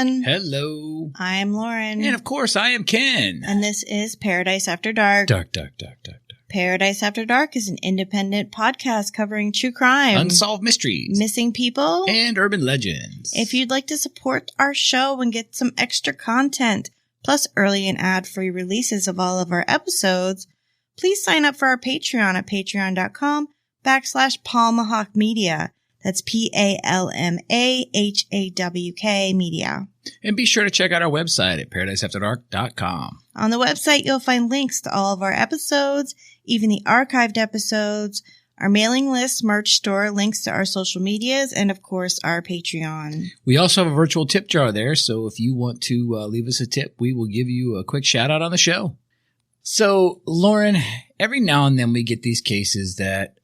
everyone. Hello. I am Lauren. And of course, I am Ken. And this is Paradise After Dark. Dark. Paradise After Dark is an independent podcast covering true crime, unsolved mysteries, missing people, and urban legends. If you'd like to support our show and get some extra content, plus early and ad-free releases of all of our episodes, please sign up for our Patreon at patreon.com/Palmahawk Media. That's PALMAHAWK Media. And be sure to check out our website at paradiseafterdark.com. On the website, you'll find links to all of our episodes, even the archived episodes, our mailing list, merch store, links to our social medias, and of course, our Patreon. We also have a virtual tip jar there, so if you want to leave us a tip, we will give you a quick shout out on the show. So, Lauren, every now and then we get these cases that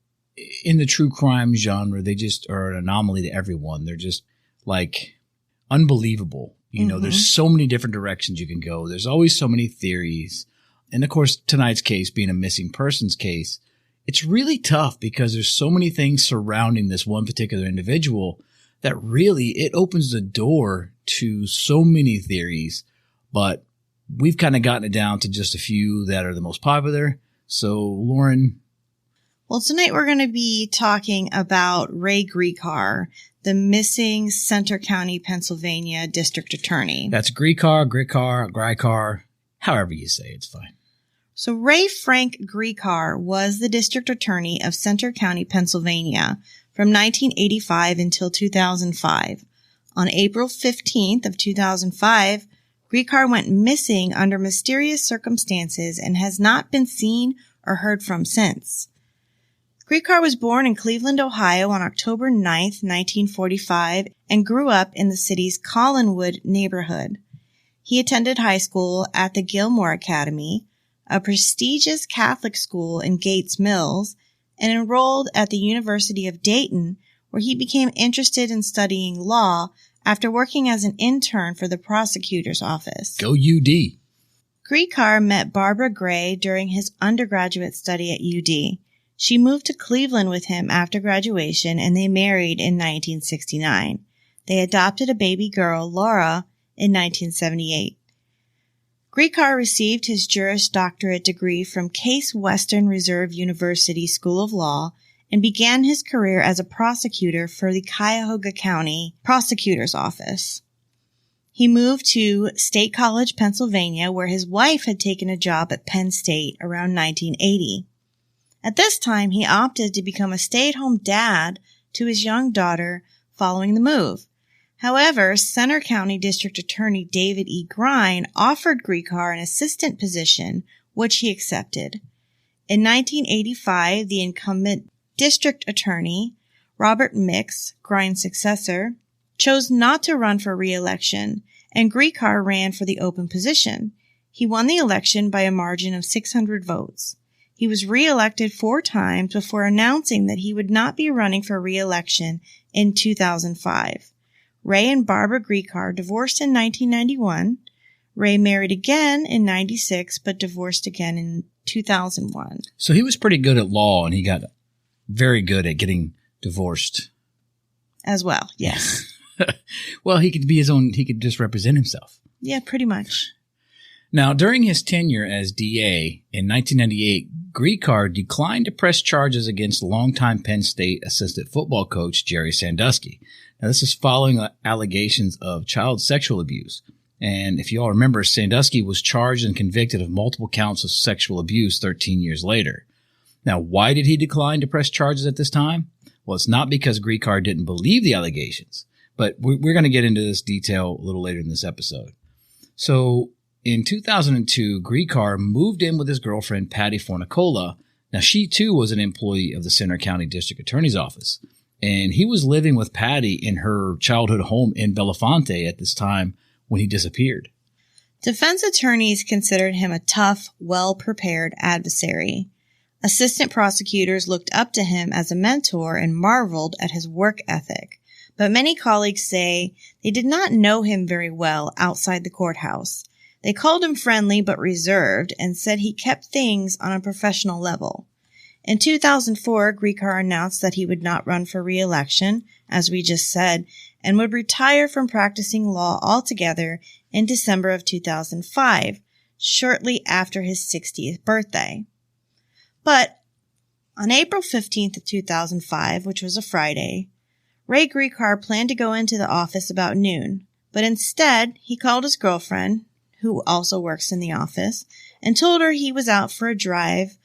in the true crime genre, they just are an anomaly to everyone. They're just like unbelievable. You know, there's so many different directions you can go. There's always so many theories. And of course, tonight's case being a missing persons case, it's really tough because there's so many things surrounding this one particular individual that really it opens the door to so many theories. But we've kind of gotten it down to just a few that are the most popular. So, Lauren. Well, tonight we're going to be talking about Ray Gricar, the missing Center County, Pennsylvania district attorney. That's Gricar, however you say it, it's fine. So Ray Frank Gricar was the district attorney of Center County, Pennsylvania from 1985 until 2005. On April 15th of 2005, Gricar went missing under mysterious circumstances and has not been seen or heard from since. Gricar was born in Cleveland, Ohio on October 9th, 1945, and grew up in the city's Collinwood neighborhood. He attended high school at the Gilmore Academy, a prestigious Catholic school in Gates Mills, and enrolled at the University of Dayton, where he became interested in studying law after working as an intern for the prosecutor's office. Go UD! Gricar met Barbara Gray during his undergraduate study at UD. She moved to Cleveland with him after graduation, and they married in 1969. They adopted a baby girl, Laura, in 1978. Gricar received his Juris Doctorate degree from Case Western Reserve University School of Law and began his career as a prosecutor for the Cuyahoga County Prosecutor's Office. He moved to State College, Pennsylvania, where his wife had taken a job at Penn State around 1980. At this time, he opted to become a stay-at-home dad to his young daughter following the move. However, Center County District Attorney David E. Grine offered Gricar an assistant position, which he accepted. In 1985, the incumbent district attorney, Robert Mix, Grine's successor, chose not to run for re-election, and Gricar ran for the open position. He won the election by a margin of 600 votes. He was re-elected 4 times before announcing that he would not be running for re-election in 2005. Ray and Barbara Gricar divorced in 1991. Ray married again in 96, but divorced again in 2001. So he was pretty good at law, and he got very good at getting divorced. As well, yes. Well, he could be his own, he could just represent himself. Yeah, pretty much. Now, during his tenure as DA in 1998, Gricar declined to press charges against longtime Penn State assistant football coach Jerry Sandusky. Now, this is following allegations of child sexual abuse. And if you all remember, Sandusky was charged and convicted of multiple counts of sexual abuse 13 years later. Now, why did he decline to press charges at this time? Well, it's not because Gricar didn't believe the allegations, but we're going to get into this detail a little later in this episode. So, in 2002, Gricar moved in with his girlfriend, Patty Fornicola. Now, she too was an employee of the Center County District Attorney's Office, and he was living with Patty in her childhood home in Belafonte at this time when he disappeared. Defense attorneys considered him a tough, well-prepared adversary. Assistant prosecutors looked up to him as a mentor and marveled at his work ethic, but many colleagues say they did not know him very well outside the courthouse. They called him friendly but reserved and said he kept things on a professional level. In 2004, Gricar announced that he would not run for re-election, as we just said, and would retire from practicing law altogether in December of 2005, shortly after his 60th birthday. But on April 15th of 2005, which was a Friday, Ray Gricar planned to go into the office about noon, but instead he called his girlfriend, who also works in the office, and told her he was out for a drive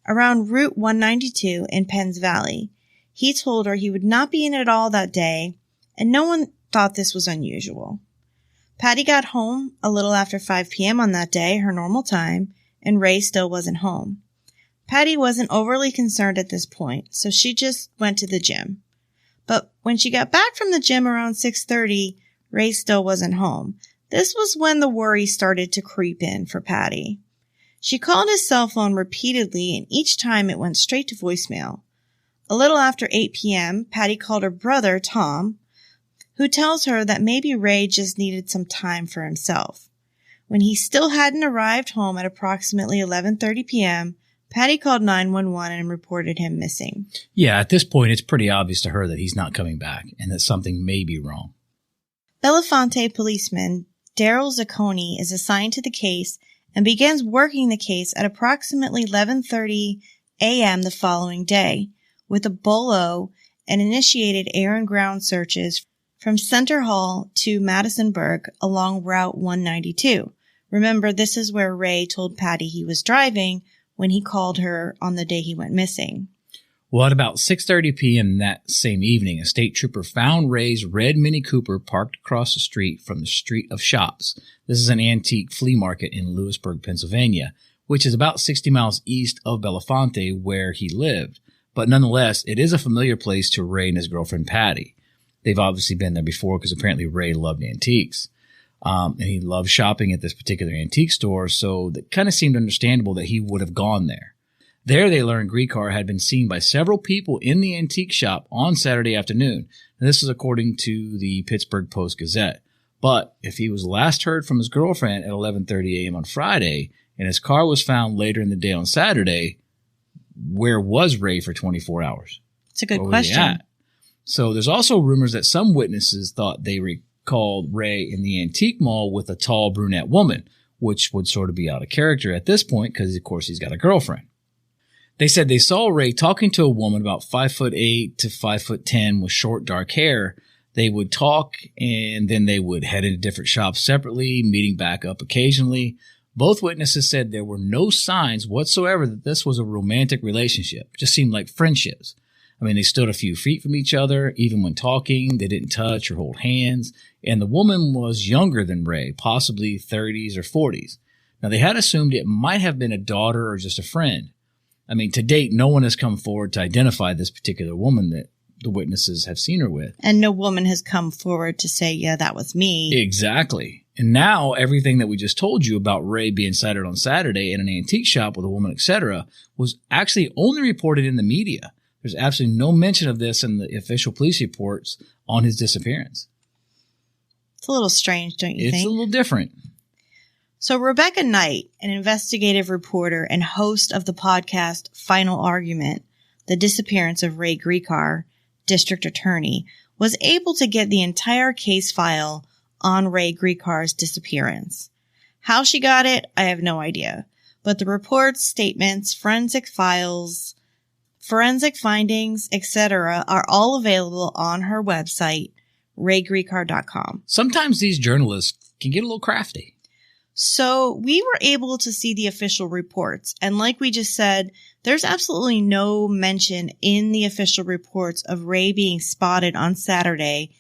around Route 192 in Penns Valley. He told her he would not be in at all that day, and no one thought this was unusual. Patty got home a little after 5 p.m. on that day, her normal time, and Ray still wasn't home. Patty wasn't overly concerned at this point, so she just went to the gym. But when she got back from the gym around 6:30, Ray still wasn't home. This was when the worry started to creep in for Patty. She called his cell phone repeatedly, and each time it went straight to voicemail. A little after 8 p.m., Patty called her brother, Tom, who tells her that maybe Ray just needed some time for himself. When he still hadn't arrived home at approximately 11:30 p.m., Patty called 911 and reported him missing. Yeah, at this point, it's pretty obvious to her that he's not coming back and that something may be wrong. Belafonte policeman Daryl Zacconi is assigned to the case and begins working the case at approximately 11:30 a.m. the following day with a bolo and initiated air and ground searches from Center Hall to Madisonburg along Route 192. Remember, this is where Ray told Patty he was driving when he called her on the day he went missing. Well, at about 6:30 p.m. that same evening, a state trooper found Ray's red Mini Cooper parked across the street from the Street of Shops. This is an antique flea market in Lewisburg, Pennsylvania, which is about 60 miles east of Belafonte, where he lived. But nonetheless, it is a familiar place to Ray and his girlfriend Patty. They've obviously been there before because apparently Ray loved antiques. And he loved shopping at this particular antique store, so it kind of seemed understandable that he would have gone there. There they learned Gricar had been seen by several people in the antique shop on Saturday afternoon. And this is according to the Pittsburgh Post-Gazette. But if he was last heard from his girlfriend at 11:30 a.m. on Friday, and his car was found later in the day on Saturday, where was Ray for 24 hours? It's a good question. So there's also rumors that some witnesses thought they recalled Ray in the antique mall with a tall brunette woman, which would sort of be out of character at this point because, of course, he's got a girlfriend. They said they saw Ray talking to a woman about 5'8" to 5'10" with short dark hair. They would talk and then they would head into different shops separately, meeting back up occasionally. Both witnesses said there were no signs whatsoever that this was a romantic relationship. It just seemed like friendships. I mean, they stood a few feet from each other. Even when talking, they didn't touch or hold hands. And the woman was younger than Ray, possibly 30s or 40s. Now, they had assumed it might have been a daughter or just a friend. I mean, to date, no one has come forward to identify this particular woman that the witnesses have seen her with. And no woman has come forward to say, yeah, that was me. Exactly. And now everything that we just told you about Ray being sighted on Saturday in an antique shop with a woman, etc., was actually only reported in the media. There's absolutely no mention of this in the official police reports on his disappearance. It's a little strange, don't you think? It's a little different. So Rebecca Knight, an investigative reporter and host of the podcast Final Argument, The Disappearance of Ray Gricar, District Attorney, was able to get the entire case file on Ray Gricar's disappearance. How she got it, I have no idea. But the reports, statements, forensic files, forensic findings, etc. are all available on her website, raygricar.com. Sometimes these journalists can get a little crafty. So we were able to see the official reports. And like we just said, there's absolutely no mention in the official reports of Ray being spotted on Saturday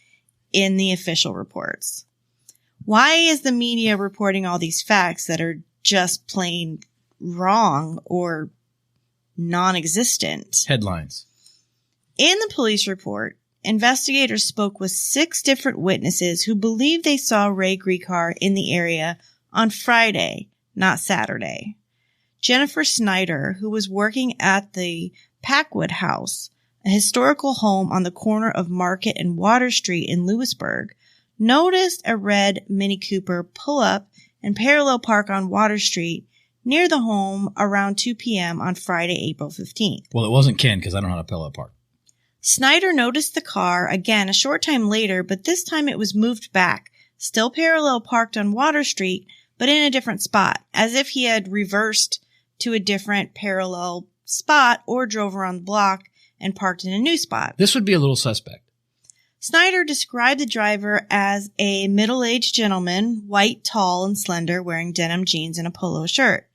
in the official reports. Why is the media reporting all these facts that are just plain wrong or non-existent? Headlines. In the police report, investigators spoke with 6 different witnesses who believe they saw Ray Gricar in the area on Friday, not Saturday. Jennifer Snyder, who was working at the Packwood House, a historical home on the corner of Market and Water Street in Lewisburg, noticed a red Mini Cooper pull up and parallel park on Water Street near the home around 2 p.m. on Friday, April 15th. Well, it wasn't Ken because I don't know how to parallel park. Snyder noticed the car again a short time later, but this time it was moved back, still parallel parked on Water Street, but in a different spot, as if he had reversed to a different parallel spot or drove around the block and parked in a new spot. This would be a little suspect. Snyder described the driver as a middle-aged gentleman, white, tall, and slender, wearing denim jeans and a polo shirt.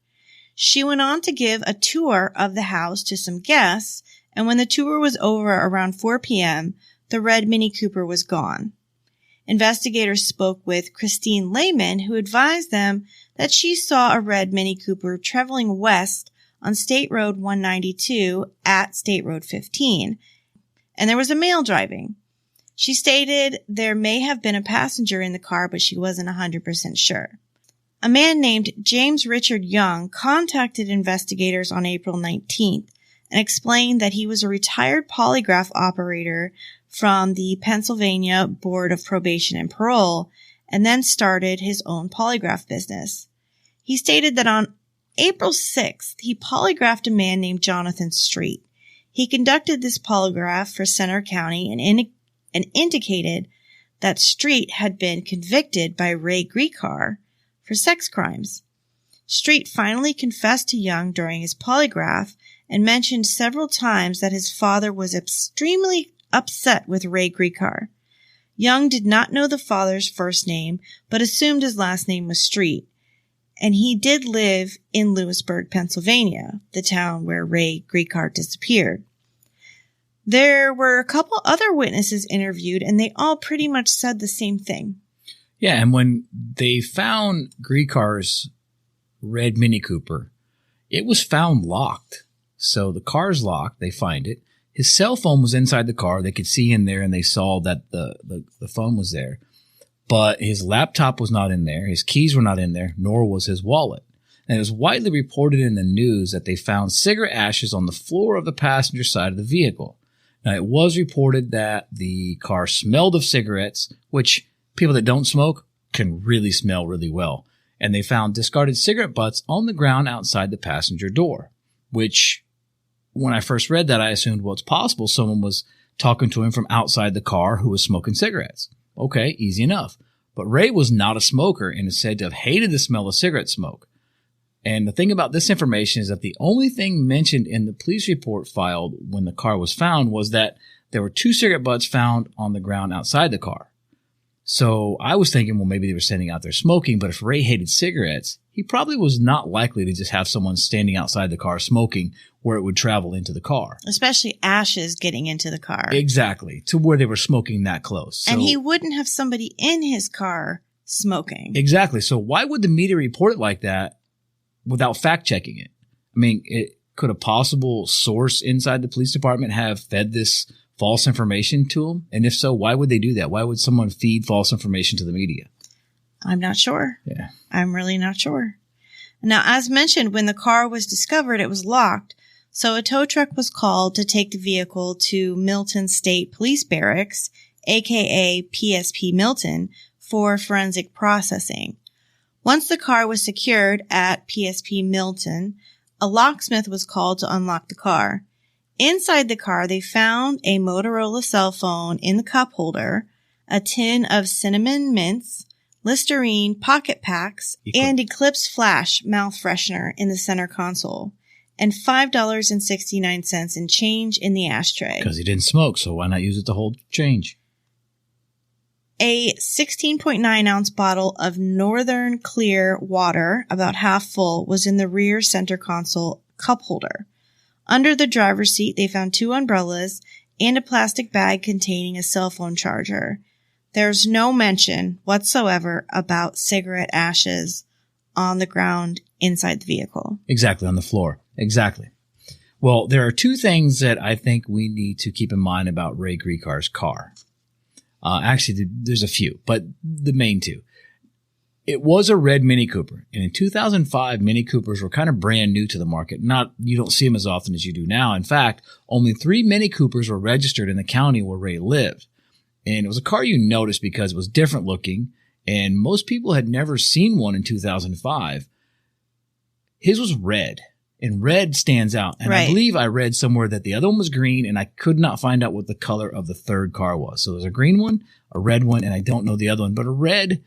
She went on to give a tour of the house to some guests, and when the tour was over around 4 p.m., the red Mini Cooper was gone. Investigators spoke with Christine Lehman, who advised them that she saw a red Mini Cooper traveling west on State Road 192 at State Road 15, and there was a male driving. She stated there may have been a passenger in the car, but she wasn't 100% sure. A man named James Richard Young contacted investigators on April 19th and explained that he was a retired polygraph operator from the Pennsylvania Board of Probation and Parole, and then started his own polygraph business. He stated that on April 6th, he polygraphed a man named Jonathan Street. He conducted this polygraph for Center County and indicated that Street had been convicted by Ray Gricar for sex crimes. Street finally confessed to Young during his polygraph and mentioned several times that his father was extremely upset with Ray Gricar. Young did not know the father's first name, but assumed his last name was Street, and he did live in Lewisburg, Pennsylvania, the town where Ray Gricar disappeared. There were a couple other witnesses interviewed, and they all pretty much said the same thing. Yeah, and when they found Gricar's red Mini Cooper, it was found locked. So the car's locked. They find it. His cell phone was inside the car. They could see in there, and they saw that the phone was there. But his laptop was not in there. His keys were not in there, nor was his wallet. And it was widely reported in the news that they found cigarette ashes on the floor of the passenger side of the vehicle. Now, it was reported that the car smelled of cigarettes, which people that don't smoke can really smell really well. And they found discarded cigarette butts on the ground outside the passenger door, which when I first read that, I assumed, well, it's possible someone was talking to him from outside the car who was smoking cigarettes. Okay, easy enough. But Ray was not a smoker and is said to have hated the smell of cigarette smoke. And the thing about this information is that the only thing mentioned in the police report filed when the car was found was that there were 2 cigarette butts found on the ground outside the car. So I was thinking, well, maybe they were standing out there smoking, but if Ray hated cigarettes, he probably was not likely to just have someone standing outside the car smoking where it would travel into the car. Especially ashes getting into the car. Exactly, to where they were smoking that close. So, and he wouldn't have somebody in his car smoking. Exactly. So why would the media report it like that without fact-checking it? I mean, could a possible source inside the police department have fed this false information to them? And if so, why would they do that? Why would someone feed false information to the media? I'm not sure. Yeah. I'm really not sure. Now, as mentioned, when the car was discovered, it was locked. So a tow truck was called to take the vehicle to Milton State Police Barracks, aka PSP Milton, for forensic processing. Once the car was secured at PSP Milton, a locksmith was called to unlock the car. Inside the car, they found a Motorola cell phone in the cup holder, a tin of cinnamon mints, Listerine pocket packs, and Eclipse Flash mouth freshener in the center console, and $5.69 in change in the ashtray. Because he didn't smoke, so why not use it to hold change? A 16.9-ounce bottle of Northern Clear water, about half full, was in the rear center console cup holder. Under the driver's seat, they found 2 umbrellas and a plastic bag containing a cell phone charger. There's no mention whatsoever about cigarette ashes on the ground inside the vehicle. Exactly, on the floor. Exactly. Well, there are 2 things that I think we need to keep in mind about Ray Gricar's car. Actually, there's a few, but the main 2. It was a red Mini Cooper, and in 2005, Mini Coopers were kind of brand new to the market. You don't see them as often as you do now. In fact, only 3 Mini Coopers were registered in the county where Ray lived. And it was a car you noticed because it was different looking, and most people had never seen one in 2005. His was red, and red stands out. And I believe I read somewhere that the other one was green, and I could not find out what the color of the third car was. So there's a green one, a red one, and I don't know the other one. But a red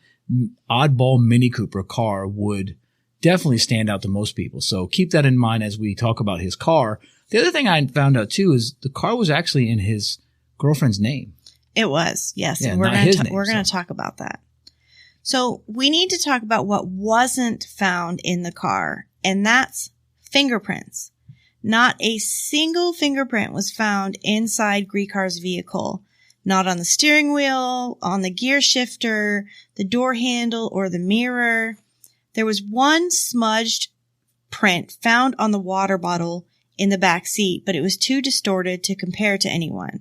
oddball Mini Cooper car would definitely stand out to most people. So keep that in mind as we talk about his car. The other thing I found out, too, is the car was actually in his girlfriend's name. It was, yes. Yeah, and we're going to so. talk about that. So we need to talk about what wasn't found in the car, and that's fingerprints. Not a single fingerprint was found inside Gricar's vehicle. Not on the steering wheel, on the gear shifter, the door handle, or the mirror. There was one smudged print found on the water bottle in the back seat, but it was too distorted to compare to anyone.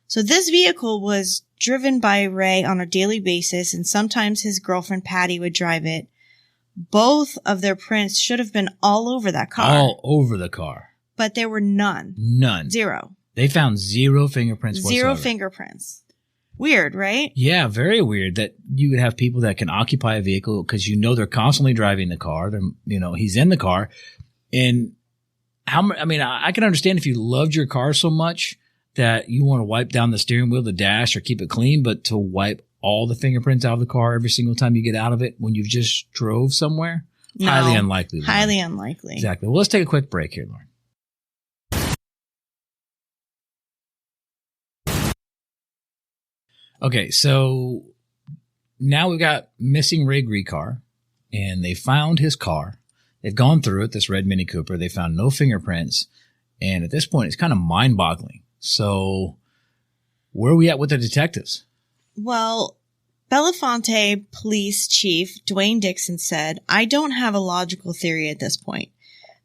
So this vehicle was driven by Ray on a daily basis, and sometimes his girlfriend Patty would drive it. Both of their prints should have been all over that car. All over the car. But there were none. None. Zero. They found zero fingerprints whatsoever. Zero fingerprints. Weird, right? Yeah, very weird that you would have people that can occupy a vehicle because they're constantly driving the car. He's in the car. And I can understand if you loved your car so much that you want to wipe down the steering wheel, the dash, or keep it clean, but to wipe all the fingerprints out of the car every single time you get out of it when you've just drove somewhere? No, highly unlikely. Lauren. Highly unlikely. Exactly. Well, let's take a quick break here, Lauren. Okay, so now we've got missing Ray Gricar, and they found his car. They've gone through it, this red Mini Cooper. They found no fingerprints, and at this point, it's kind of mind-boggling. So where are we at with the detectives? Well, Belafonte Police Chief Dwayne Dixon said, "I don't have a logical theory at this point.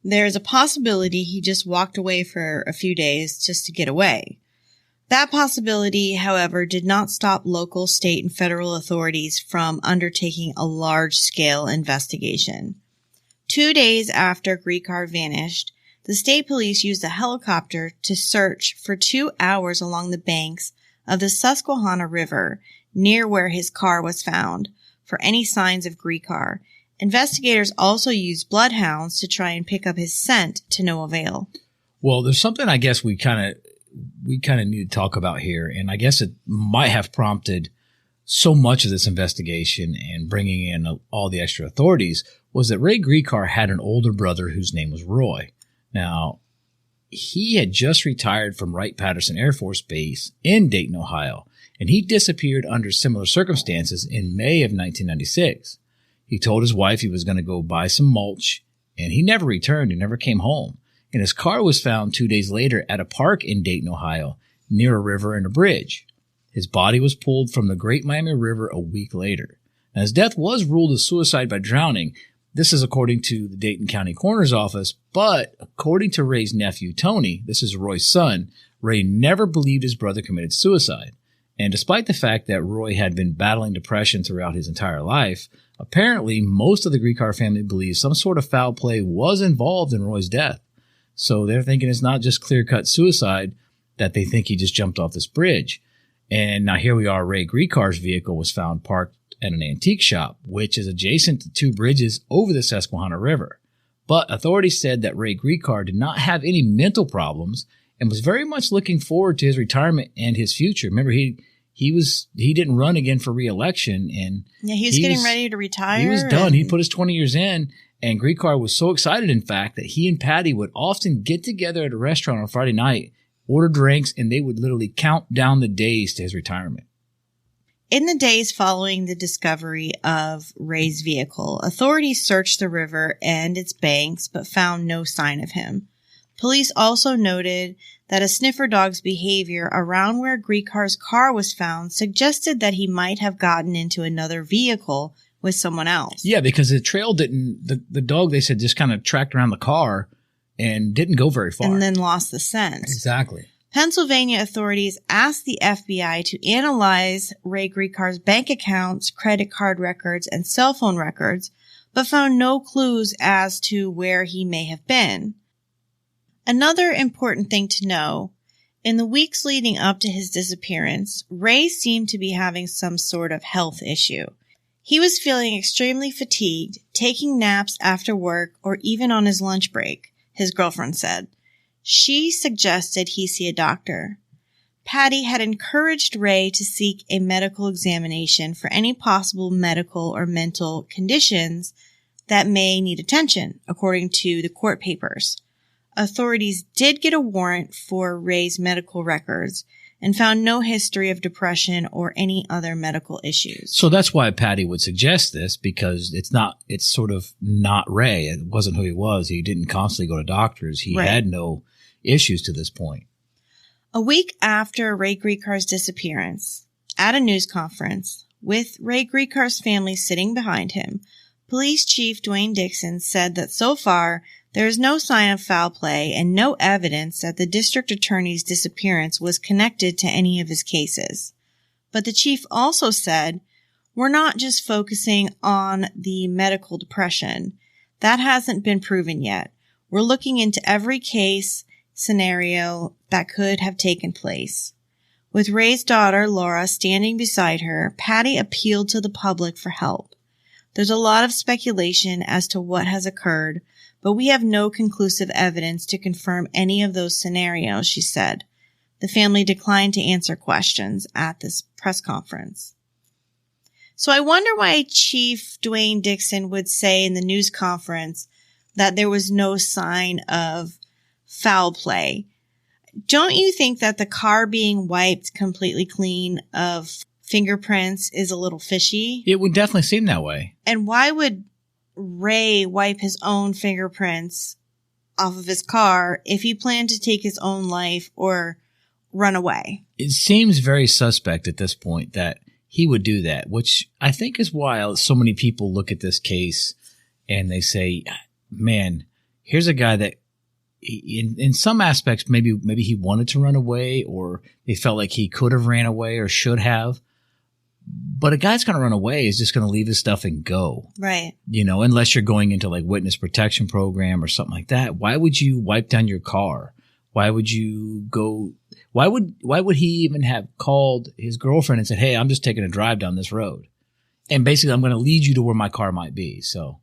There is a possibility he just walked away for a few days just to get away. That possibility, however, did not stop local, state, and federal authorities from undertaking a large-scale investigation. 2 days after Gricar vanished, the state police used a helicopter to search for 2 hours along the banks of the Susquehanna River near where his car was found for any signs of Gricar. Investigators also used bloodhounds to try and pick up his scent to no avail." Well, there's something I guess we kind of need to talk about here, and I guess it might have prompted so much of this investigation and bringing in all the extra authorities was that Ray Gricar had an older brother whose name was Roy. Now, he had just retired from Wright-Patterson Air Force Base in Dayton, Ohio, and he disappeared under similar circumstances in May of 1996. He told his wife he was going to go buy some mulch, and he never returned. He never came home. And his car was found 2 days later at a park in Dayton, Ohio, near a river and a bridge. His body was pulled from the Great Miami River a week later. Now, his death was ruled a suicide by drowning. This is according to the Dayton County Coroner's Office, but according to Ray's nephew, Tony, this is Roy's son, Ray never believed his brother committed suicide. And despite the fact that Roy had been battling depression throughout his entire life, apparently most of the Gricar family believes some sort of foul play was involved in Roy's death. So they're thinking it's not just clear-cut suicide, that they think he just jumped off this bridge. And now here we are, Ray Gricar's vehicle was found parked at an antique shop, which is adjacent to 2 bridges over the Susquehanna River. But authorities said that Ray Gricar did not have any mental problems and was very much looking forward to his retirement and his future. Remember, he didn't run again for re-election, and he was getting ready to retire. He was done. He put his 20 years in, and Gricar was so excited, in fact, that he and Patty would often get together at a restaurant on Friday night, order drinks, and they would literally count down the days to his retirement. In the days following the discovery of Ray's vehicle, authorities searched the river and its banks but found no sign of him. Police also noted that a sniffer dog's behavior around where Gricar's car was found suggested that he might have gotten into another vehicle with someone else. Yeah, because the trail the dog, they said, just kind of tracked around the car and didn't go very far. And then lost the scent. Exactly. Pennsylvania authorities asked the FBI to analyze Ray Gricar's bank accounts, credit card records, and cell phone records, but found no clues as to where he may have been. Another important thing to know, in the weeks leading up to his disappearance, Ray seemed to be having some sort of health issue. He was feeling extremely fatigued, taking naps after work or even on his lunch break. his girlfriend said. She suggested he see a doctor. Patty had encouraged Ray to seek a medical examination for any possible medical or mental conditions that may need attention, according to the court papers. Authorities did get a warrant for Ray's medical records and found no history of depression or any other medical issues. So that's why Patty would suggest this, because it's sort of not Ray. It wasn't who he was. He didn't constantly go to doctors. He had no issues to this point. A week after Ray Gricar's disappearance, at a news conference, with Ray Gricar's family sitting behind him, Police Chief Dwayne Dixon said that so far there is no sign of foul play and no evidence that the district attorney's disappearance was connected to any of his cases. But the chief also said, "We're not just focusing on the medical depression. That hasn't been proven yet. We're looking into every case scenario that could have taken place." With Ray's daughter, Laura, standing beside her, Patty appealed to the public for help. "There's a lot of speculation as to what has occurred, but we have no conclusive evidence to confirm any of those scenarios," she said. The family declined to answer questions at this press conference. So I wonder why Chief Dwayne Dixon would say in the news conference that there was no sign of foul play. Don't you think that the car being wiped completely clean of fingerprints is a little fishy? It would definitely seem that way. And why would Ray wipe his own fingerprints off of his car if he planned to take his own life or run away? It seems very suspect at this point that he would do that, which I think is why so many people look at this case and they say, man, here's a guy that in some aspects, maybe he wanted to run away, or they felt like he could have ran away or should have. But a guy's going to run away is just going to leave his stuff and go. Right. You know, unless you're going into like witness protection program or something like that. Why would you wipe down your car? Why would you go? Why would he even have called his girlfriend and said, "Hey, I'm just taking a drive down this road, and basically I'm going to lead you to where my car might be." So,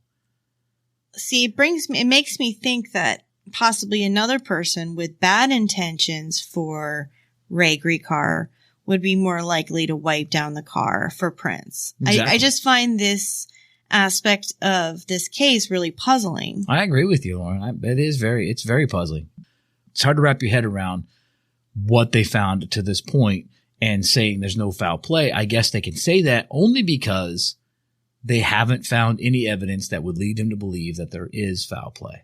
see, it makes me think that possibly another person with bad intentions for Ray Gricar would be more likely to wipe down the car for prints. Exactly. I just find this aspect of this case really puzzling. I agree with you, Lauren. It's very puzzling. It's hard to wrap your head around what they found to this point and saying there's no foul play. I guess they can say that only because they haven't found any evidence that would lead them to believe that there is foul play,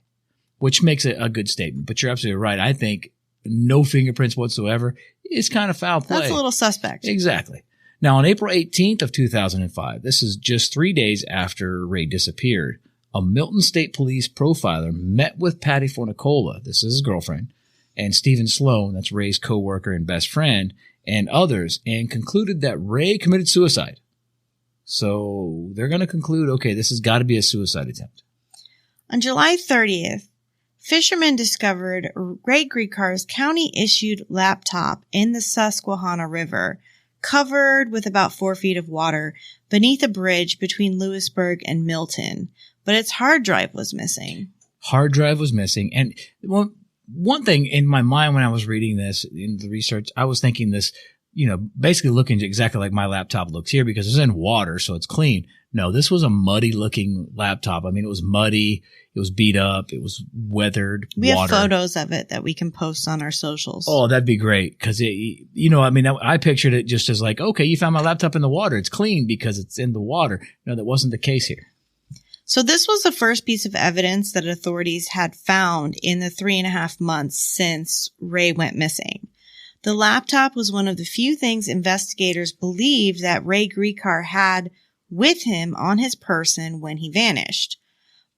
which makes it a good statement. But you're absolutely right. I think no fingerprints whatsoever is kind of foul play. That's a little suspect. Exactly. Now, on April 18th of 2005, this is just 3 days after Ray disappeared, a Milton State Police profiler met with Patty Fornicola, this is his girlfriend, and Stephen Sloan, that's Ray's coworker and best friend, and others, and concluded that Ray committed suicide. So they're going to conclude, okay, this has got to be a suicide attempt. On July 30th, fishermen discovered Ray Gricar's county-issued laptop in the Susquehanna River, covered with about 4 feet of water beneath a bridge between Lewisburg and Milton. But its hard drive was missing. Hard drive was missing. And one thing in my mind when I was reading this, in the research, I was thinking this, basically looking exactly like my laptop looks here because it's in water, so it's clean. No, this was a muddy-looking laptop. I mean, it was muddy. It was beat up. It was weathered. We have photos of it that we can post on our socials. Oh, that'd be great. Because, I pictured it just as like, okay, you found my laptop in the water. It's clean because it's in the water. No, that wasn't the case here. So this was the first piece of evidence that authorities had found in the 3.5 months since Ray went missing. The laptop was one of the few things investigators believed that Ray Gricar had with him on his person when he vanished.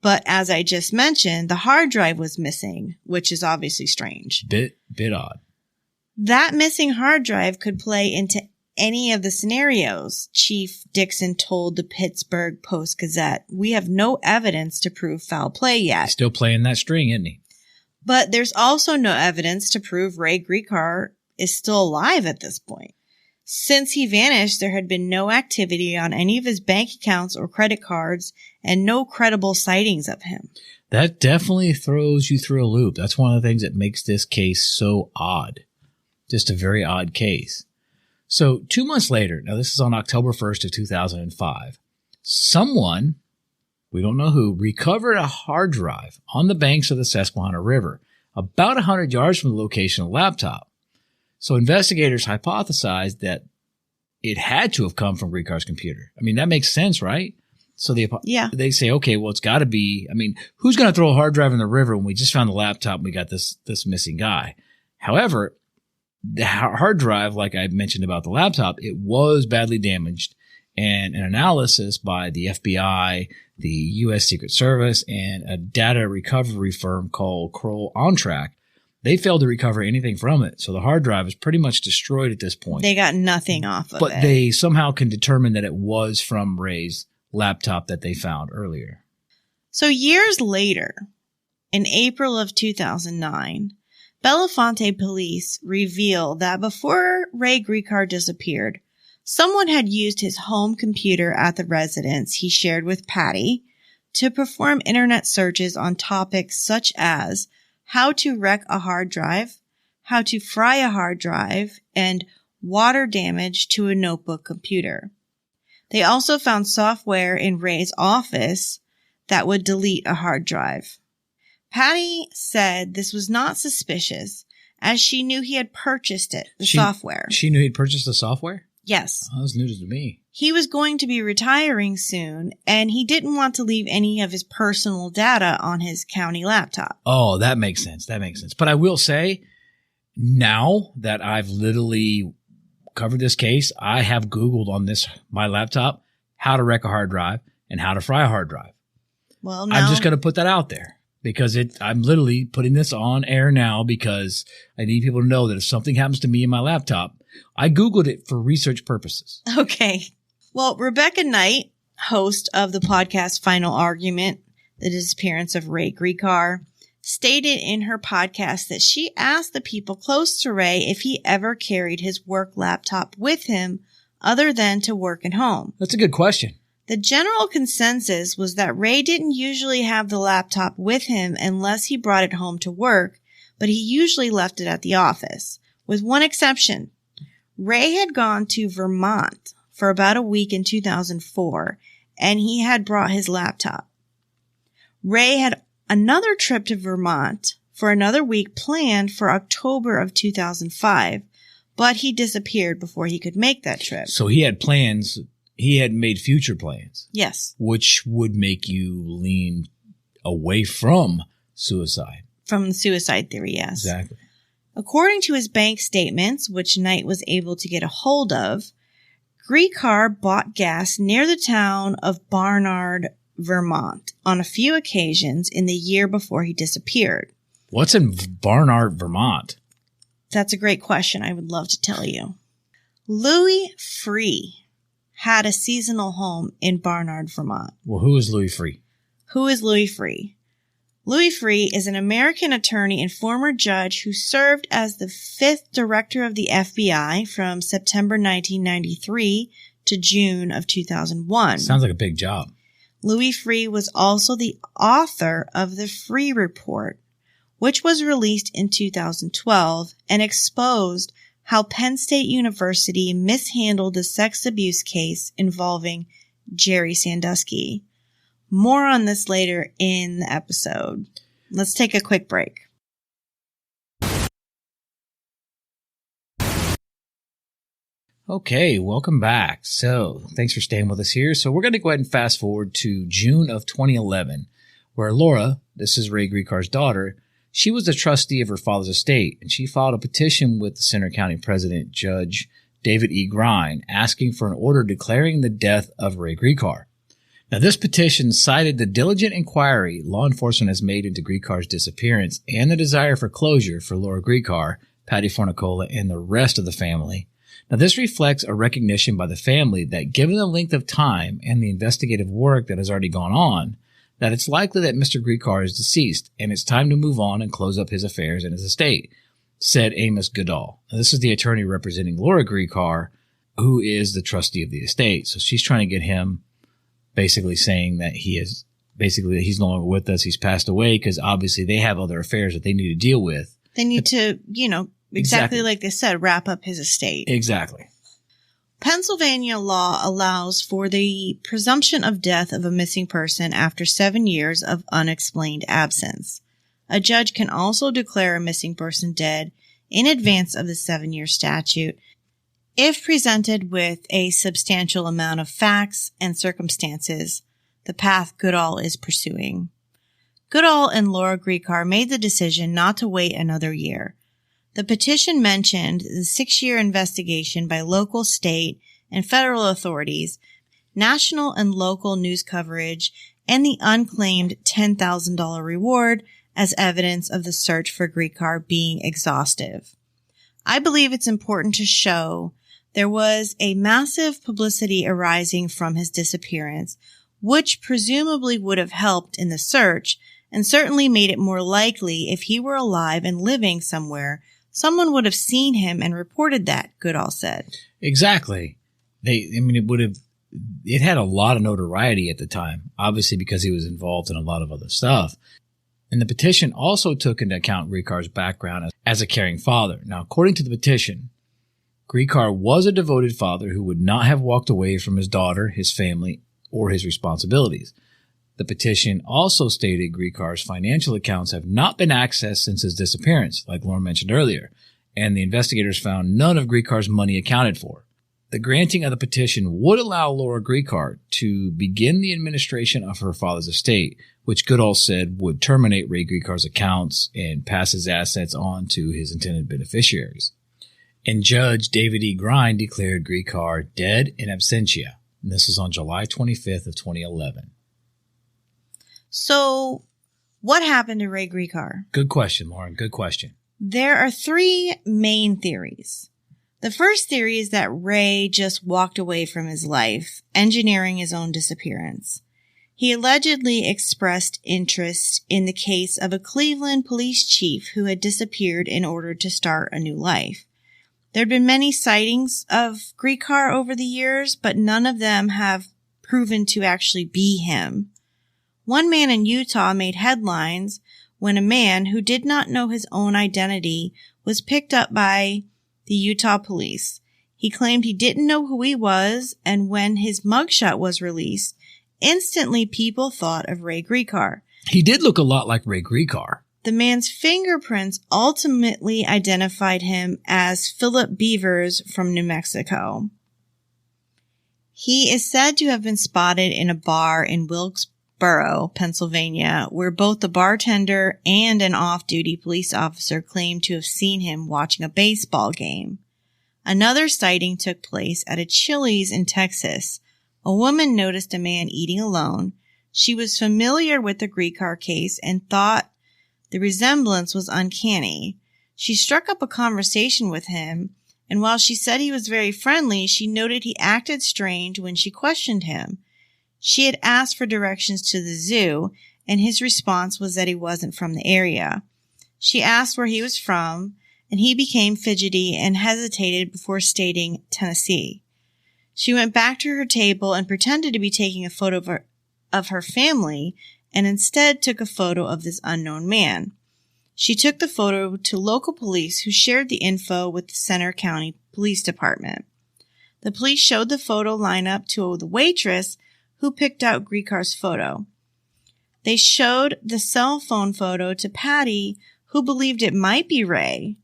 But as I just mentioned, the hard drive was missing, which is obviously strange. Bit odd. That missing hard drive could play into any of the scenarios, Chief Dixon told the Pittsburgh Post-Gazette. We have no evidence to prove foul play yet. He's still playing that string, isn't he? But there's also no evidence to prove Ray Gricar is still alive at this point. Since he vanished, there had been no activity on any of his bank accounts or credit cards and no credible sightings of him. That definitely throws you through a loop. That's one of the things that makes this case so odd. Just a very odd case. So 2 months later, now this is on October 1st of 2005, someone, we don't know who, recovered a hard drive on the banks of the Susquehanna River, about 100 yards from the location of the laptop. So investigators hypothesized that it had to have come from Gricar's computer. I mean, that makes sense, right? So they say, okay, well, it's got to be, I mean, who's going to throw a hard drive in the river when we just found the laptop and we got this missing guy? However, the hard drive, like I mentioned about the laptop, it was badly damaged, and an analysis by the FBI, the U.S. Secret Service, and a data recovery firm called Kroll OnTrack, they failed to recover anything from it. So the hard drive is pretty much destroyed at this point. They got nothing off of it. But they somehow can determine that it was from Ray's laptop that they found earlier. So years later, in April of 2009, Belafonte police reveal that before Ray Gricar disappeared, someone had used his home computer at the residence he shared with Patty to perform internet searches on topics such as how to wreck a hard drive, how to fry a hard drive, and water damage to a notebook computer. They also found software in Ray's office that would delete a hard drive. Patty said this was not suspicious, as she knew he had purchased it, the software. She knew he'd purchased the software? Yes. Oh, that was news to me. He was going to be retiring soon, and he didn't want to leave any of his personal data on his county laptop. Oh, that makes sense. But I will say, now that I've literally covered this case, I have Googled on my laptop how to wreck a hard drive and how to fry a hard drive. Well, no. I'm just going to put that out there because I'm literally putting this on air now because I need people to know that if something happens to me in my laptop, I Googled it for research purposes. Okay. Well, Rebecca Knight, host of the podcast Final Argument, The Disappearance of Ray Gricar, stated in her podcast that she asked the people close to Ray if he ever carried his work laptop with him other than to work at home. That's a good question. The general consensus was that Ray didn't usually have the laptop with him unless he brought it home to work, but he usually left it at the office, with one exception. Ray had gone to Vermont for about a week in 2004, and he had brought his laptop. Ray had another trip to Vermont for another week planned for October of 2005, but he disappeared before he could make that trip. So he had plans. He had made future plans. Yes. Which would make you lean away from suicide. From the suicide theory, yes. Exactly. According to his bank statements, which Knight was able to get a hold of, Gricar bought gas near the town of Barnard, Vermont, on a few occasions in the year before he disappeared. What's in Barnard, Vermont? That's a great question. I would love to tell you. Louis Free had a seasonal home in Barnard, Vermont. Well, who is Louis Free? Who is Louis Free? Louis Free is an American attorney and former judge who served as the 5th director of the FBI from September 1993 to June of 2001. Sounds like a big job. Louis Free was also the author of the Free Report, which was released in 2012 and exposed how Penn State University mishandled the sex abuse case involving Jerry Sandusky. More on this later in the episode. Let's take a quick break. Okay, welcome back. So, thanks for staying with us here. So, we're going to go ahead and fast forward to June of 2011, where Laura, this is Ray Gricar's daughter, she was the trustee of her father's estate, and she filed a petition with the Center County President, Judge David E. Grine, asking for an order declaring the death of Ray Gricar. Now, this petition cited the diligent inquiry law enforcement has made into Gricar's disappearance and the desire for closure for Laura Gricar, Patty Fornicola, and the rest of the family. Now, this reflects a recognition by the family that given the length of time and the investigative work that has already gone on, that it's likely that Mr. Gricar is deceased, and it's time to move on and close up his affairs and his estate, said Amos Goodall. Now, this is the attorney representing Laura Gricar, who is the trustee of the estate. So she's trying to get him basically saying that he's no longer with us. He's passed away because obviously they have other affairs that they need to deal with. They need to, exactly like they said, wrap up his estate. Exactly. Pennsylvania law allows for the presumption of death of a missing person after 7 years of unexplained absence. A judge can also declare a missing person dead in advance of the 7-year statute if presented with a substantial amount of facts and circumstances, the path Goodall is pursuing. Goodall and Laura Gricar made the decision not to wait another year. The petition mentioned the 6-year investigation by local, state, and federal authorities, national and local news coverage, and the unclaimed $10,000 reward as evidence of the search for Gricar being exhaustive. I believe it's important to show there was a massive publicity arising from his disappearance, which presumably would have helped in the search and certainly made it more likely if he were alive and living somewhere, someone would have seen him and reported that, Goodall said. Exactly. It had a lot of notoriety at the time, obviously because he was involved in a lot of other stuff. And the petition also took into account Gricar's background as a caring father. Now, according to the petition, Gricar was a devoted father who would not have walked away from his daughter, his family, or his responsibilities. The petition also stated Gricar's financial accounts have not been accessed since his disappearance, like Lauren mentioned earlier, and the investigators found none of Gricar's money accounted for. The granting of the petition would allow Laura Gricar to begin the administration of her father's estate, which Goodall said would terminate Ray Gricar's accounts and pass his assets on to his intended beneficiaries. And Judge David E. Grind declared Gricar dead in absentia. And this was on July 25th of 2011. So, what happened to Ray Gricar? Good question, Lauren. Good question. There are 3 main theories. The first theory is that Ray just walked away from his life, engineering his own disappearance. He allegedly expressed interest in the case of a Cleveland police chief who had disappeared in order to start a new life. There had been many sightings of Gricar over the years, but none of them have proven to actually be him. One man in Utah made headlines when a man who did not know his own identity was picked up by the Utah police. He claimed he didn't know who he was, and when his mugshot was released, instantly people thought of Ray Gricar. He did look a lot like Ray Gricar. The man's fingerprints ultimately identified him as Philip Beavers from New Mexico. He is said to have been spotted in a bar in Wilkesboro, Pennsylvania, where both the bartender and an off-duty police officer claimed to have seen him watching a baseball game. Another sighting took place at a Chili's in Texas. A woman noticed a man eating alone. She was familiar with the Gricar case and thought the resemblance was uncanny. She struck up a conversation with him, and while she said he was very friendly, she noted he acted strange when she questioned him. She had asked for directions to the zoo, and his response was that he wasn't from the area. She asked where he was from, and he became fidgety and hesitated before stating Tennessee. She went back to her table and pretended to be taking a photo of her family, and instead took a photo of this unknown man. She took the photo to local police, who shared the info with the Center County Police Department. The police showed the photo lineup to the waitress who picked out Gricar's photo. They showed the cell phone photo to Patty, who believed it might be Ray.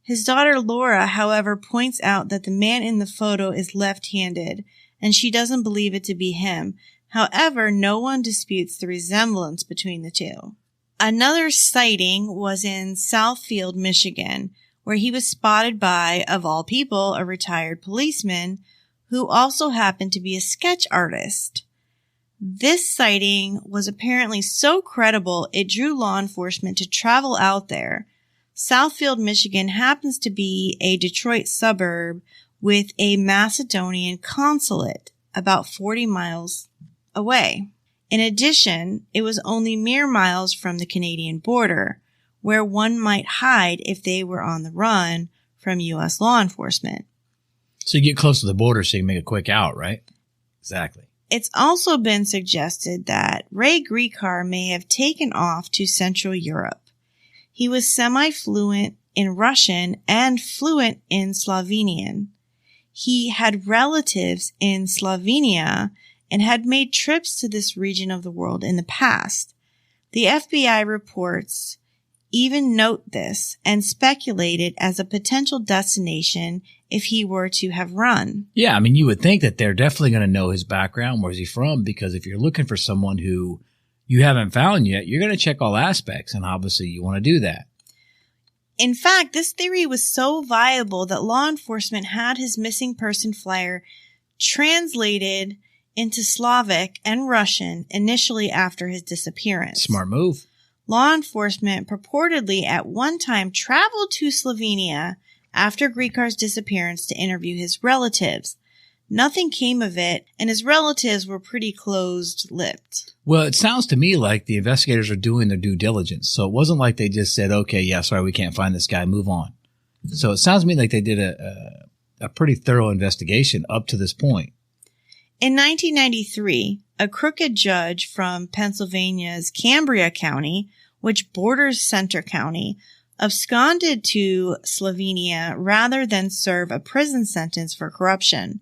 His daughter Laura, however, points out that the man in the photo is left-handed, and she doesn't believe it to be him. However, no one disputes the resemblance between the two. Another sighting was in Southfield, Michigan, where he was spotted by, of all people, a retired policeman who also happened to be a sketch artist. This sighting was apparently so credible it drew law enforcement to travel out there. Southfield, Michigan happens to be a Detroit suburb with a Macedonian consulate about 40 miles away. In addition, it was only mere miles from the Canadian border, where one might hide if they were on the run from U.S. law enforcement. So you get close to the border so you can make a quick out, right? Exactly. It's also been suggested that Ray Gricar may have taken off to Central Europe. He was semi-fluent in Russian and fluent in Slovenian. He had relatives in Slovenia and had made trips to this region of the world in the past. The FBI reports even note this and speculated as a potential destination if he were to have run. Yeah, I mean, you would think that they're definitely going to know his background. Where's he from? Because if you're looking for someone who you haven't found yet, you're going to check all aspects, and obviously you want to do that. In fact, this theory was so viable that law enforcement had his missing person flyer translated into Slavic and Russian initially after his disappearance. Smart move. Law enforcement purportedly at one time traveled to Slovenia after Gricar's disappearance to interview his relatives. Nothing came of it, and his relatives were pretty closed-lipped. Well, it sounds to me like the investigators are doing their due diligence. So it wasn't like they just said, okay, yeah, sorry, we can't find this guy, move on. So it sounds to me like they did a pretty thorough investigation up to this point. In 1993, a crooked judge from Pennsylvania's Cambria County, which borders Centre County, absconded to Slovenia rather than serve a prison sentence for corruption.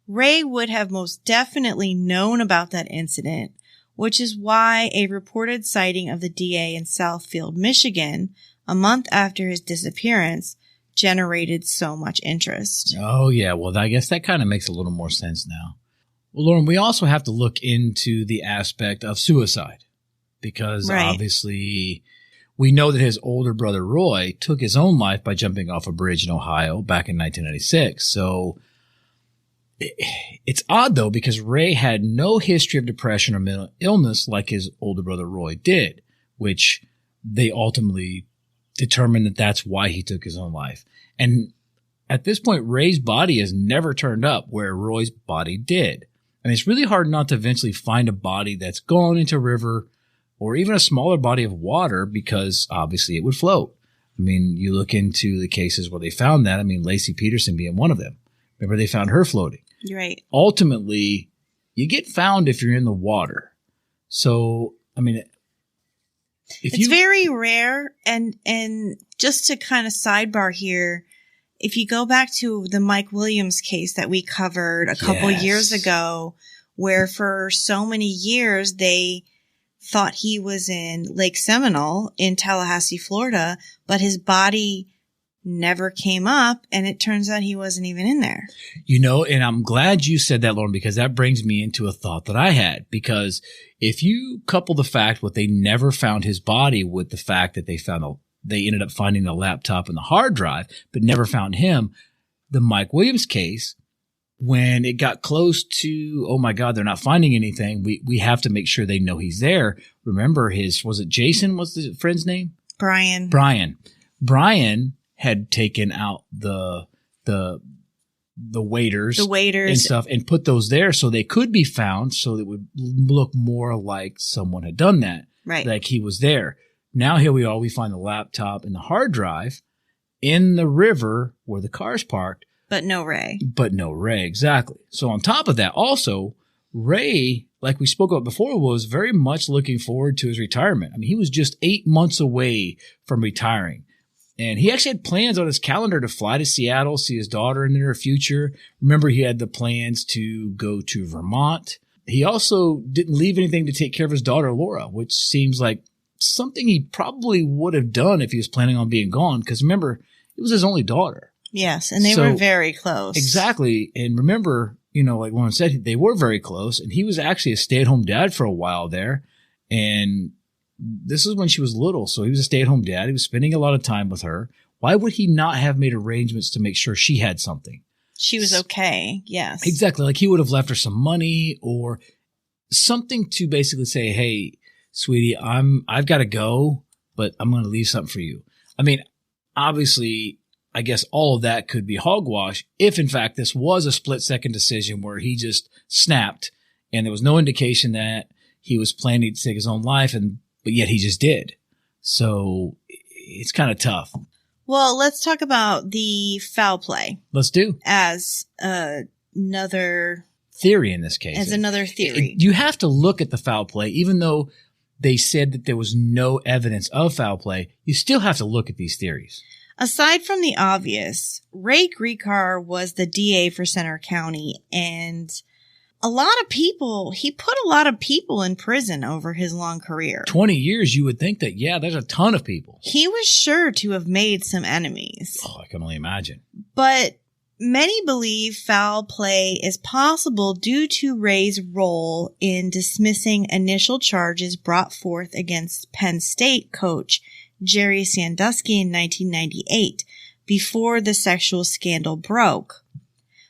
Ray would have most definitely known about that incident, which is why a reported sighting of the DA in Southfield, Michigan, a month after his disappearance, generated so much interest. Oh, yeah. Well, I guess that kind of makes a little more sense now. Well, Lauren, we also have to look into the aspect of suicide because obviously we know that his older brother Roy took his own life by jumping off a bridge in Ohio back in 1996. So it's odd, though, because Ray had no history of depression or mental illness like his older brother Roy did, which they ultimately determined that that's why he took his own life. And at this point, Ray's body has never turned up where Roy's body did. And it's really hard not to eventually find a body that's gone into a river or even a smaller body of water because obviously it would float. I mean, you look into the cases where they found that. I mean, Lacey Peterson being one of them. Remember, they found her floating. You're right. Ultimately, you get found if you're in the water. So, I mean, it's very rare. And just to kind of sidebar here, if you go back to the Mike Williams case that we covered a couple years ago, where for so many years they thought he was in Lake Seminole in Tallahassee, Florida, but his body never came up, and it turns out he wasn't even in there. You know, and I'm glad you said that, Lauren, because that brings me into a thought that I had. Because if you couple the fact that they never found his body with the fact that they ended up finding the laptop and the hard drive, but never found him, the Mike Williams case, when it got close to, oh my God, they're not finding anything, we have to make sure they know he's there. Remember was it Jason? What's the friend's name? Brian. Brian had taken out the waiters and stuff and put those there so they could be found so it would look more like someone had done that. Right. Like he was there. Now here we are, we find the laptop and the hard drive in the river where the car's parked. But no Ray. Exactly. So on top of that, also, Ray, like we spoke about before, was very much looking forward to his retirement. I mean, he was just 8 months away from retiring. And he actually had plans on his calendar to fly to Seattle, see his daughter in the near future. Remember, he had the plans to go to Vermont. He also didn't leave anything to take care of his daughter, Laura, which seems like something he probably would have done if he was planning on being gone. Because remember, it was his only daughter. Yes, and they were very close. Exactly. And remember, you know, like Lauren said, they were very close. And he was actually a stay-at-home dad for a while there. And this is when she was little. So he was a stay-at-home dad. He was spending a lot of time with her. Why would he not have made arrangements to make sure she had something? She was okay. Yes. Exactly. Like he would have left her some money or something to basically say, hey, sweetie, I've got to go, but I'm going to leave something for you. I mean, obviously, I guess all of that could be hogwash if, in fact, this was a split-second decision where he just snapped and there was no indication that he was planning to take his own life, but yet he just did. So it's kind of tough. Well, let's talk about the foul play. Let's do. As another theory in this case. As another theory. You have to look at the foul play, even though they said that there was no evidence of foul play. You still have to look at these theories. Aside from the obvious, Ray Gricar was the DA for Center County, and he put a lot of people in prison over his long career. 20 years, you would think that, there's a ton of people. He was sure to have made some enemies. Oh, I can only imagine. But many believe foul play is possible due to Ray's role in dismissing initial charges brought forth against Penn State coach Jerry Sandusky in 1998, before the sexual scandal broke.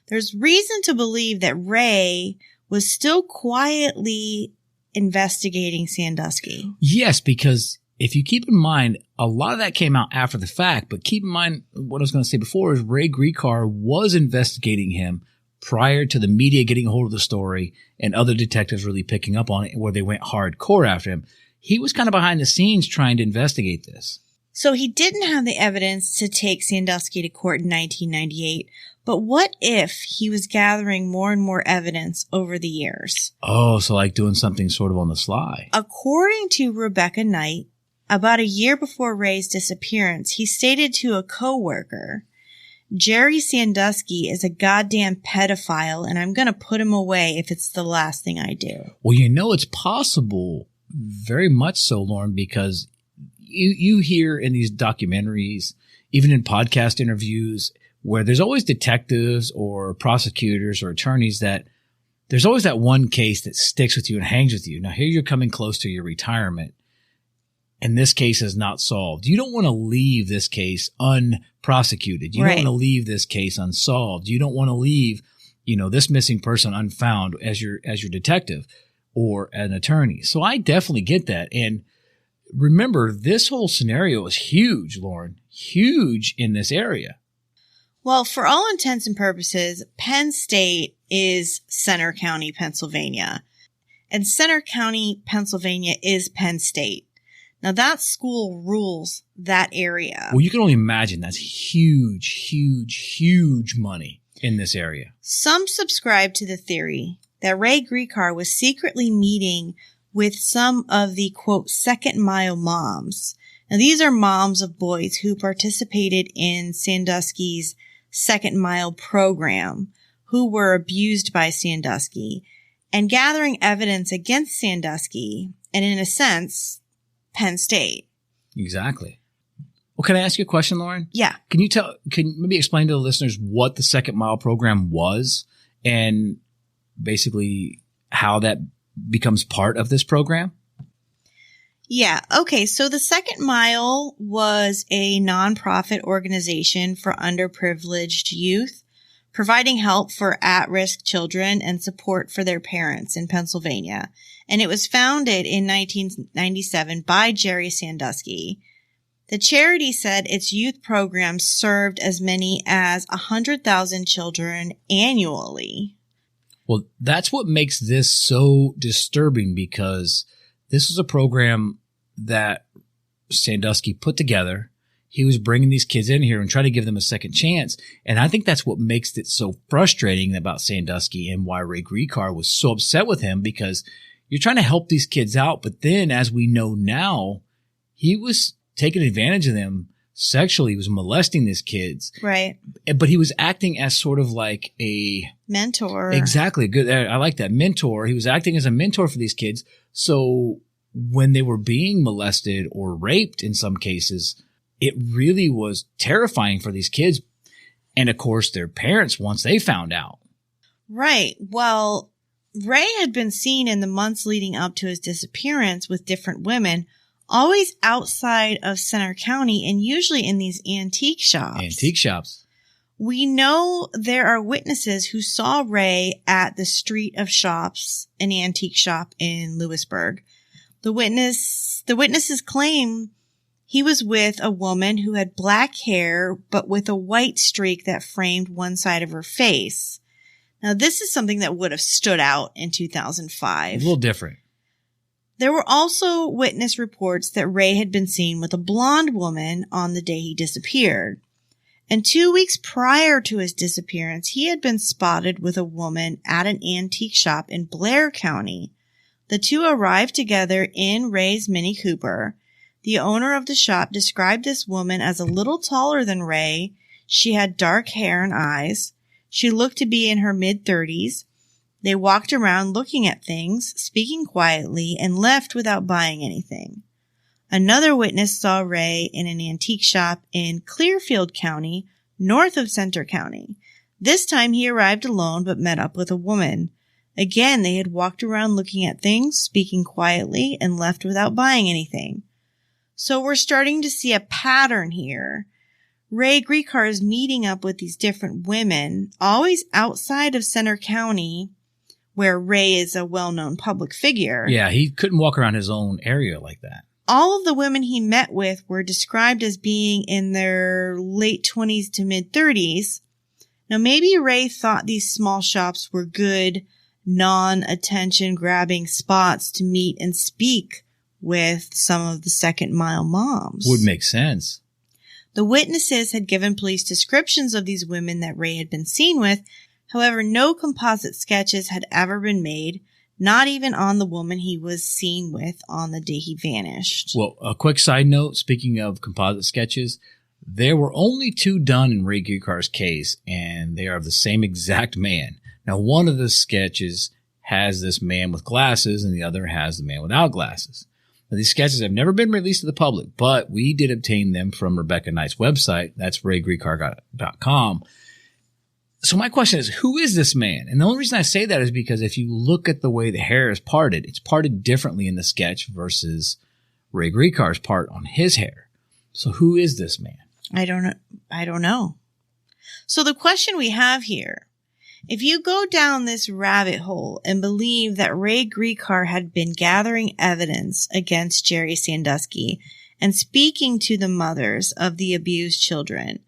There's reason to believe that Ray was still quietly investigating Sandusky. Yes, because if you keep in mind, a lot of that came out after the fact, but keep in mind what I was going to say before is Ray Gricar was investigating him prior to the media getting a hold of the story and other detectives really picking up on it, where they went hardcore after him. He was kind of behind the scenes trying to investigate this. So he didn't have the evidence to take Sandusky to court in 1998, but what if he was gathering more and more evidence over the years? Oh, so like doing something sort of on the sly. According to Rebecca Knight, about a year before Ray's disappearance, he stated to a coworker, "Jerry Sandusky is a goddamn pedophile, and I'm going to put him away if it's the last thing I do." Well, it's possible, very much so, Lauren, because you hear in these documentaries, even in podcast interviews, where there's always detectives or prosecutors or attorneys that there's always that one case that sticks with you and hangs with you. Now, here you're coming close to your retirement, and this case is not solved. You don't want to leave this case unprosecuted. You don't want to leave this case unsolved. You don't want to leave, this missing person unfound as your detective or an attorney. So I definitely get that. And remember, this whole scenario is huge, Lauren, huge in this area. Well, for all intents and purposes, Penn State is Center County, Pennsylvania. And Center County, Pennsylvania is Penn State. Now, that school rules that area. Well, you can only imagine that's huge, huge, huge money in this area. Some subscribe to the theory that Ray Gricar was secretly meeting with some of the, quote, second mile moms. Now, these are moms of boys who participated in Sandusky's second mile program, who were abused by Sandusky, and gathering evidence against Sandusky, and in a sense, Penn State. Exactly. Well, can I ask you a question, Lauren? Yeah. Can you maybe explain to the listeners what the second mile program was and basically how that becomes part of this program? Yeah. Okay. So the Second Mile was a nonprofit organization for underprivileged youth, providing help for at-risk children and support for their parents in Pennsylvania. And it was founded in 1997 by Jerry Sandusky. The charity said its youth program served as many as 100,000 children annually. Well, that's what makes this so disturbing, because this was a program that Sandusky put together. He was bringing these kids in here and trying to give them a second chance. And I think that's what makes it so frustrating about Sandusky and why Ray Gricar was so upset with him, because you're trying to help these kids out. But then, as we know now, he was taking advantage of them sexually. He was molesting these kids. Right. But he was acting as sort of like a mentor. Exactly. Good. I like that. Mentor. He was acting as a mentor for these kids. So when they were being molested or raped in some cases, it really was terrifying for these kids. And of course, their parents, once they found out. Right. Well, Ray had been seen in the months leading up to his disappearance with different women, always outside of Center County and usually in these antique shops. Antique shops. We know there are witnesses who saw Ray at the Street of Shops, an antique shop in Lewisburg. The witnesses claim he was with a woman who had black hair, but with a white streak that framed one side of her face. Now, this is something that would have stood out in 2005. A little different. There were also witness reports that Ray had been seen with a blonde woman on the day he disappeared. And 2 weeks prior to his disappearance, he had been spotted with a woman at an antique shop in Blair County. The two arrived together in Ray's Mini Cooper. The owner of the shop described this woman as a little taller than Ray. She had dark hair and eyes. She looked to be in her mid-30s. They walked around looking at things, speaking quietly, and left without buying anything. Another witness saw Ray in an antique shop in Clearfield County, north of Center County. This time he arrived alone but met up with a woman. Again, they had walked around looking at things, speaking quietly, and left without buying anything. So we're starting to see a pattern here. Ray Gricar is meeting up with these different women, always outside of Center County, where Ray is a well-known public figure. Yeah, he couldn't walk around his own area like that. All of the women he met with were described as being in their late 20s to mid-30s. Now, maybe Ray thought these small shops were good, non-attention-grabbing spots to meet and speak with some of the second-mile moms. Would make sense. The witnesses had given police descriptions of these women that Ray had been seen with. However, no composite sketches had ever been made, not even on the woman he was seen with on the day he vanished. Well, a quick side note, speaking of composite sketches, there were only 2 done in Ray Gricar's case, and they are of the same exact man. Now, one of the sketches has this man with glasses, and the other has the man without glasses. Now, these sketches have never been released to the public, but we did obtain them from Rebecca Knight's website. That's raygricar.com. So my question is, who is this man? And the only reason I say that is because if you look at the way the hair is parted, it's parted differently in the sketch versus Ray Gricar's part on his hair. So who is this man? I don't know. So the question we have here, if you go down this rabbit hole and believe that Ray Gricar had been gathering evidence against Jerry Sandusky and speaking to the mothers of the abused children,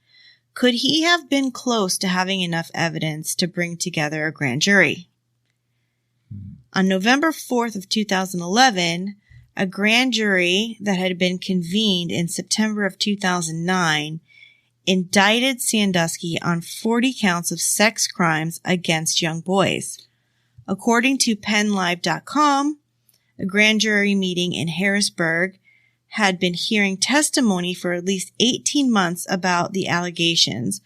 could he have been close to having enough evidence to bring together a grand jury? On November 4th of 2011, a grand jury that had been convened in September of 2009 indicted Sandusky on 40 counts of sex crimes against young boys. According to PennLive.com, a grand jury meeting in Harrisburg had been hearing testimony for at least 18 months about the allegations,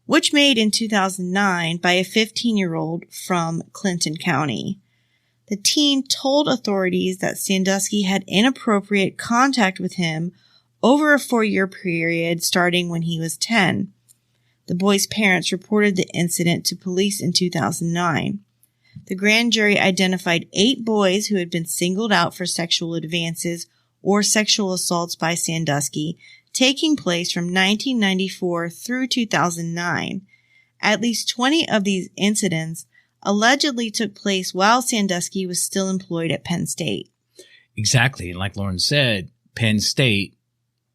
which made in 2009 by a 15-year-old from Clinton County. The teen told authorities that Sandusky had inappropriate contact with him over a 4-year period starting when he was 10. The boy's parents reported the incident to police in 2009. The grand jury identified 8 boys who had been singled out for sexual advances or sexual assaults by Sandusky, taking place from 1994 through 2009. At least 20 of these incidents allegedly took place while Sandusky was still employed at Penn State. Exactly. And like Lauren said, Penn State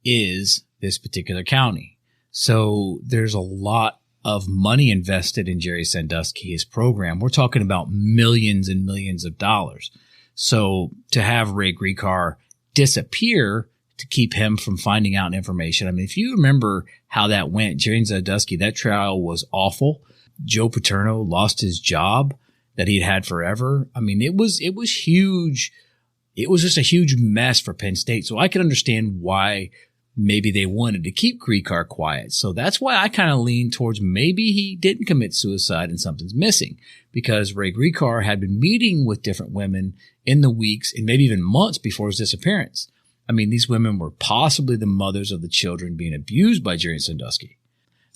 is this particular county. So there's a lot of money invested in Jerry Sandusky's program. We're talking about millions and millions of dollars. So to have Ray Gricar disappear to keep him from finding out information. I mean, if you remember how that went, Jerry Sandusky, that trial was awful. Joe Paterno lost his job that he'd had forever. I mean, it was huge. It was just a huge mess for Penn State. So I could understand why maybe they wanted to keep Gricar quiet. So that's why I kind of lean towards maybe he didn't commit suicide and something's missing, because Ray Gricar had been meeting with different women in the weeks and maybe even months before his disappearance. I mean, these women were possibly the mothers of the children being abused by Jerry Sandusky.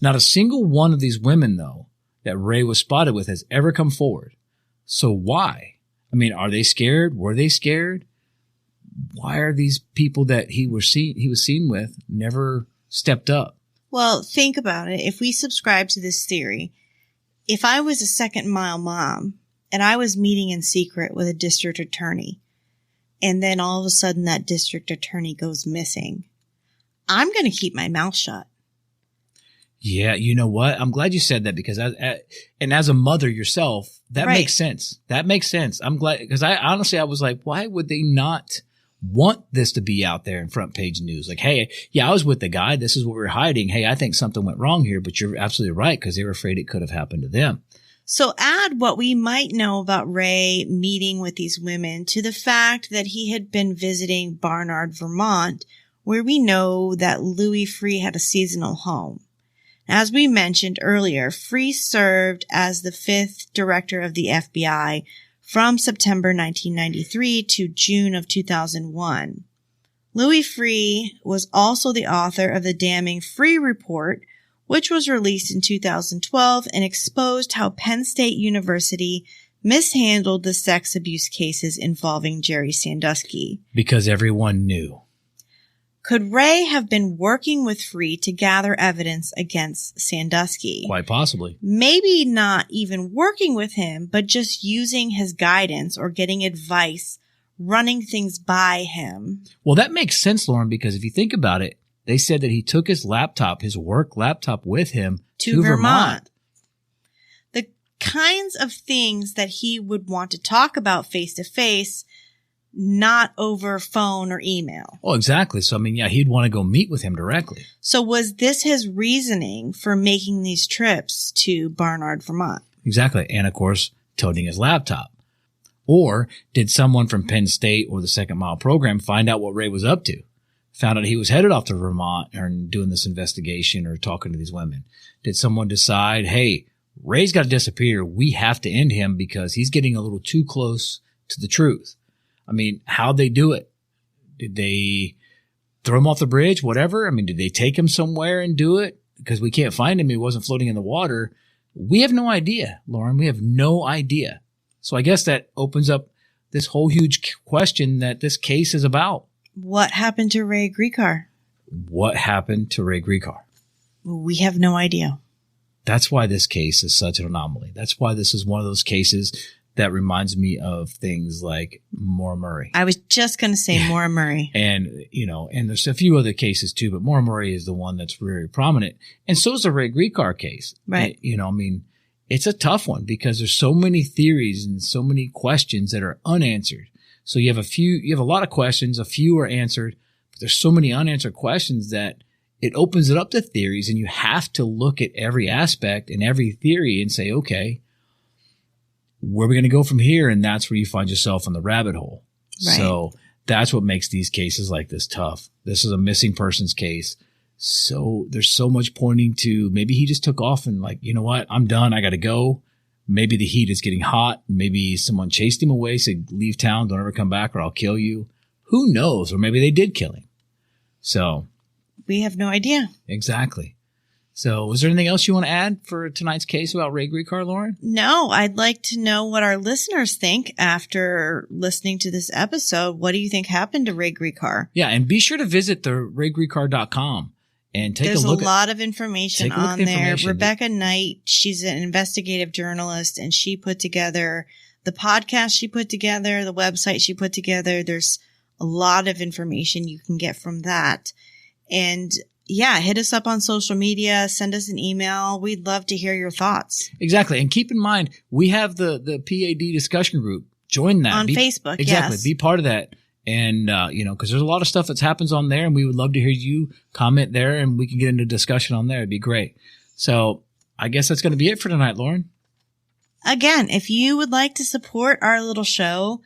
Not a single one of these women, though, that Ray was spotted with has ever come forward. So why? I mean, are they scared? Were they scared? Why are these people that he was seen with never stepped up? Well, think about it. If we subscribe to this theory, if I was a second-mile mom and I was meeting in secret with a district attorney, and then all of a sudden that district attorney goes missing, I'm going to keep my mouth shut. Yeah, you know what? I'm glad you said that because as a mother yourself, that makes sense. That makes sense. I'm glad because I was like, why would they not want this to be out there in front page news? Like, hey, yeah, I was with the guy. This is what we're hiding. Hey, I think something went wrong here, but you're absolutely right because they were afraid it could have happened to them. So add what we might know about Ray meeting with these women to the fact that he had been visiting Barnard, Vermont, where we know that Louis Freeh had a seasonal home. As we mentioned earlier, Freeh served as the 5th director of the FBI from September 1993 to June of 2001. Louis Freeh was also the author of the damning Freeh Report, which was released in 2012 and exposed how Penn State University mishandled the sex abuse cases involving Jerry Sandusky. Because everyone knew. Could Ray have been working with Freeh to gather evidence against Sandusky? Quite possibly. Maybe not even working with him, but just using his guidance or getting advice, running things by him. Well, that makes sense, Lauren, because if you think about it, they said that he took his laptop, his work laptop with him to Vermont. The kinds of things that he would want to talk about face to face, not over phone or email. Oh, exactly. So, I mean, yeah, he'd want to go meet with him directly. So was this his reasoning for making these trips to Barnard, Vermont? Exactly. And, of course, toting his laptop. Or did someone from Penn State or the Second Mile program find out what Ray was up to? Found out he was headed off to Vermont and doing this investigation or talking to these women. Did someone decide, hey, Ray's got to disappear. We have to end him because he's getting a little too close to the truth. I mean, how'd they do it? Did they throw him off the bridge? Whatever. I mean, did they take him somewhere and do it? Because we can't find him. He wasn't floating in the water. We have no idea, Lauren. We have no idea. So I guess that opens up this whole huge question that this case is about. What happened to Ray Gricar? What happened to Ray Gricar? We have no idea. That's why this case is such an anomaly. That's why this is one of those cases that reminds me of things like Maura Murray. I was just going to say Maura Murray. And, and there's a few other cases too, but Maura Murray is the one that's very prominent. And so is the Ray Gricar case. Right. It's a tough one because there's so many theories and so many questions that are unanswered. So you have a lot of questions, a few are answered, but there's so many unanswered questions that it opens it up to theories, and you have to look at every aspect and every theory and say, okay, where are we going to go from here? And that's where you find yourself in the rabbit hole. Right. So that's what makes these cases like this tough. This is a missing persons case. So there's so much pointing to maybe he just took off and like, you know what? I'm done. I got to go. Maybe the heat is getting hot. Maybe someone chased him away, said, leave town, don't ever come back or I'll kill you. Who knows? Or maybe they did kill him. So we have no idea. Exactly. So was there anything else you want to add for tonight's case about Ray Gricar, Lauren? No, I'd like to know what our listeners think after listening to this episode. What do you think happened to Ray Gricar? Yeah, and be sure to visit the RayGricar.com. And There's a lot of information on there. Rebecca Knight, she's an investigative journalist, and she put together the podcast she put together, the website she put together. There's a lot of information you can get from that. And yeah, hit us up on social media, send us an email. We'd love to hear your thoughts. Exactly. And keep in mind, we have the PAD discussion group. Join that. On Facebook, exactly. Yes. Be part of that. And, because there's a lot of stuff that happens on there, and we would love to hear you comment there, and we can get into discussion on there. It'd be great. So I guess that's going to be it for tonight, Lauren. Again, if you would like to support our little show,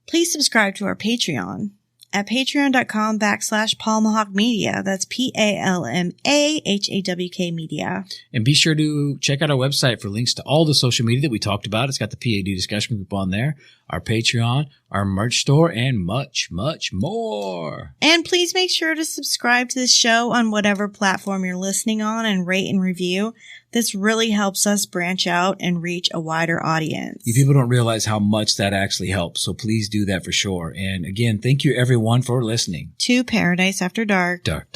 please subscribe to our Patreon at patreon.com/Palmahawk Media. That's Palmahawk Media. And be sure to check out our website for links to all the social media that we talked about. It's got the PAD discussion group on there, our Patreon, our merch store, and much, much more. And please make sure to subscribe to this show on whatever platform you're listening on and rate and review. This really helps us branch out and reach a wider audience. You people don't realize how much that actually helps, so please do that for sure. And again, thank you everyone for listening to Paradise After Dark. Dark.